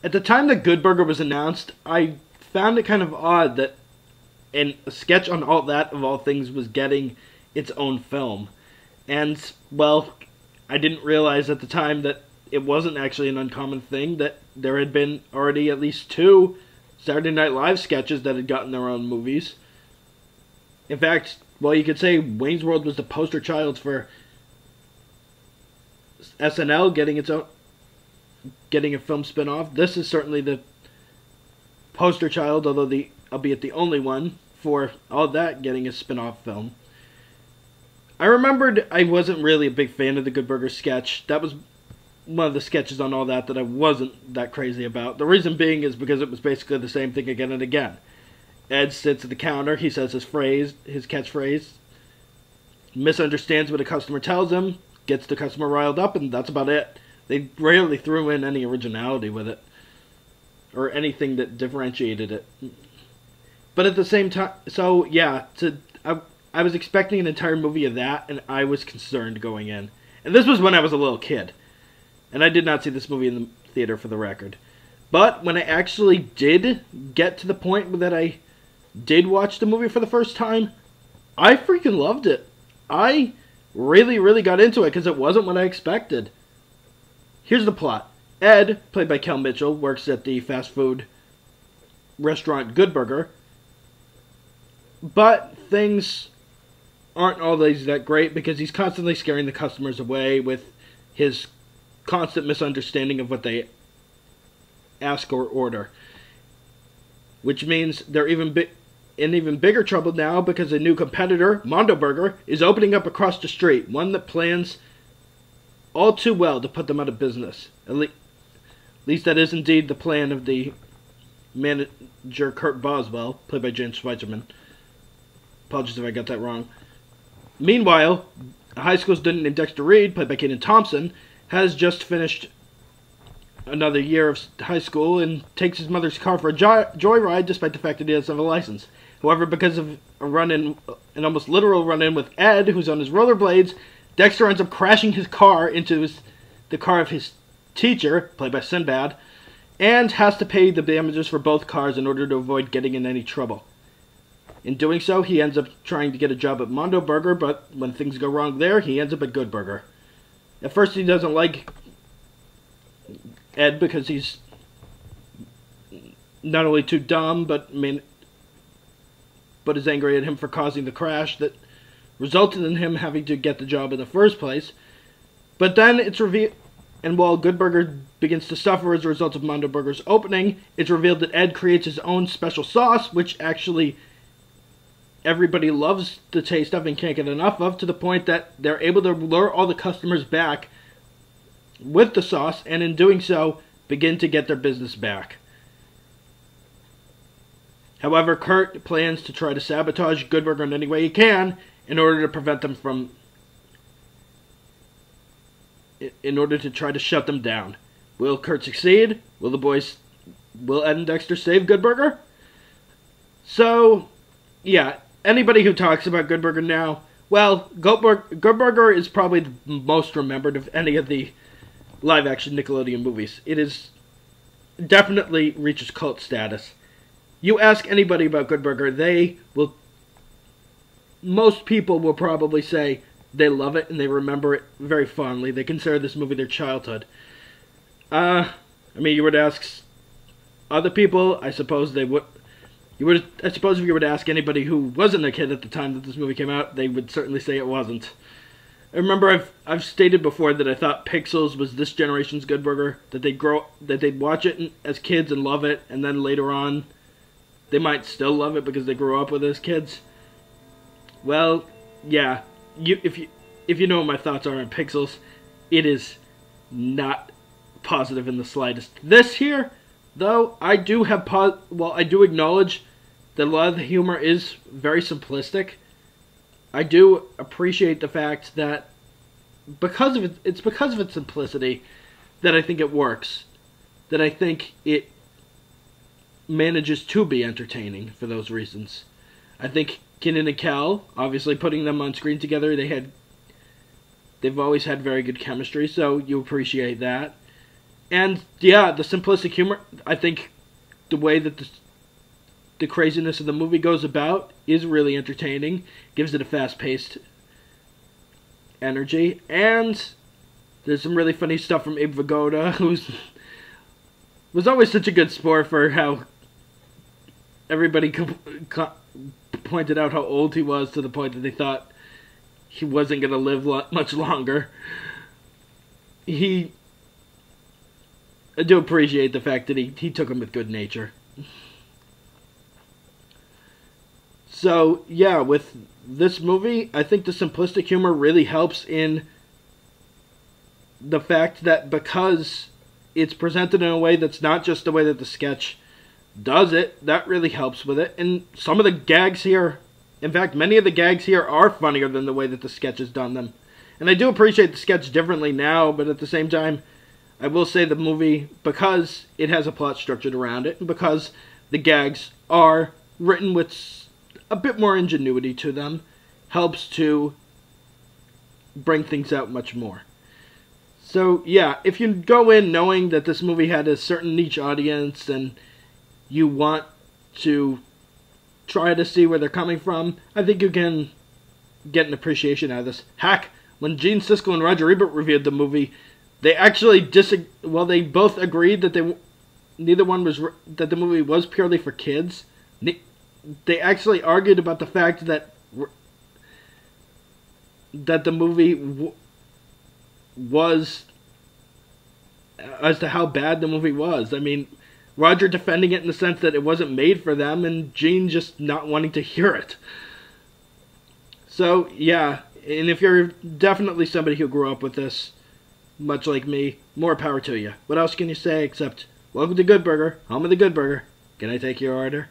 At the time that Good Burger was announced, I found it kind of odd that a sketch on all that, of all things, was getting its own film. And, well, I didn't realize at the time that it wasn't actually an uncommon thing, that there had been already at least 2 Saturday Night Live sketches that had gotten their own movies. In fact, well, you could say Wayne's World was the poster child for SNL getting a film spin-off. This is certainly the poster child, albeit the only one, for all that getting a spin-off film. I remembered I wasn't really a big fan of the Good Burger sketch. That was one of the sketches on all that I wasn't that crazy about. The reason being is because it was basically the same thing again and again. Ed sits at the counter, he says his catchphrase, misunderstands what a customer tells him, gets the customer riled up, and that's about it. They rarely threw in any originality with it, or anything that differentiated it. But at the same time, so yeah, I was expecting an entire movie of that, and I was concerned going in. And this was when I was a little kid, and I did not see this movie in the theater, for the record. But when I actually did get to the point that I did watch the movie for the first time, I freaking loved it. I really, really got into it, because it wasn't what I expected. Here's the plot. Ed, played by Kel Mitchell, works at the fast food restaurant Good Burger. But things aren't always that great, because he's constantly scaring the customers away with his constant misunderstanding of what they ask or order. Which means they're in even bigger trouble now, because a new competitor, Mondo Burger, is opening up across the street. One that plans all too well to put them out of business. At least that is indeed the plan of the manager, Kurt Boswell, played by James Schweizerman. Apologies if I got that wrong. Meanwhile, a high school student named Dexter Reed, played by Kenan Thompson, has just finished another year of high school and takes his mother's car for a joyride, despite the fact that he doesn't have a license. However, because of a run-in, an almost literal run-in with Ed, who's on his rollerblades, Dexter ends up crashing his car into the car of his teacher, played by Sinbad, and has to pay the damages for both cars in order to avoid getting in any trouble. In doing so, he ends up trying to get a job at Mondo Burger, but when things go wrong there, he ends up at Good Burger. At first, he doesn't like Ed because he's not only too dumb, but is angry at him for causing the crash that resulted in him having to get the job in the first place. But then it's revealed, and while Good Burger begins to suffer as a result of Mondo Burger's opening, it's revealed that Ed creates his own special sauce, which actually everybody loves the taste of and can't get enough of, to the point that they're able to lure all the customers back with the sauce, and in doing so, begin to get their business back. However, Kurt plans to try to sabotage Good Burger in any way he can in order to prevent them from... in order to try to shut them down. Will Kurt succeed? Will Ed and Dexter save Good Burger? So, yeah, anybody who talks about Good Burger now, well, Good Burger is probably the most remembered of any of the live-action Nickelodeon movies. It is definitely reaches cult status. You ask anybody about Good Burger, most people will probably say they love it and they remember it very fondly. They consider this movie their childhood. I mean, you would ask other people, I suppose they would. I suppose if you were to ask anybody who wasn't a kid at the time that this movie came out, they would certainly say it wasn't. I remember I've stated before that I thought Pixels was this generation's Good Burger, that they'd watch it as kids and love it, and then later on they might still love it because they grew up with it as kids. Well, yeah, if you know what my thoughts are on Pixels, it is not positive in the slightest. This here, though, I do acknowledge that a lot of the humor is very simplistic. I do appreciate the fact that because of its simplicity that I think it works. That I think it manages to be entertaining for those reasons. I think Kenan and Kel, obviously putting them on screen together, they've always had very good chemistry, so you appreciate that. And yeah, the simplistic humor, I think the way that the craziness of the movie goes about is really entertaining. Gives it a fast-paced energy. And there's some really funny stuff from Abe Vigoda, who was always such a good sport for how everybody pointed out how old he was, to the point that they thought he wasn't going to live much longer. I do appreciate the fact that he took him with good nature. So, yeah, with this movie, I think the simplistic humor really helps in the fact that because it's presented in a way that's not just the way that the sketch does it, that really helps with it. And some of the gags here, in fact, many of the gags here are funnier than the way that the sketch has done them. And I do appreciate the sketch differently now, but at the same time, I will say the movie, because it has a plot structured around it, and because the gags are written with a bit more ingenuity to them, helps to bring things out much more. So, yeah, if you go in knowing that this movie had a certain niche audience and you want to try to see where they're coming from, I think you can get an appreciation out of this. Heck, when Gene Siskel and Roger Ebert reviewed the movie, they actually they both agreed that neither one was that the movie was purely for kids. They actually argued about the fact that the movie was, as to how bad the movie was. I mean, Roger defending it in the sense that it wasn't made for them, and Gene just not wanting to hear it. So, yeah, and if you're definitely somebody who grew up with this, much like me, more power to you. What else can you say except, welcome to Good Burger, home of the Good Burger. Can I take your order?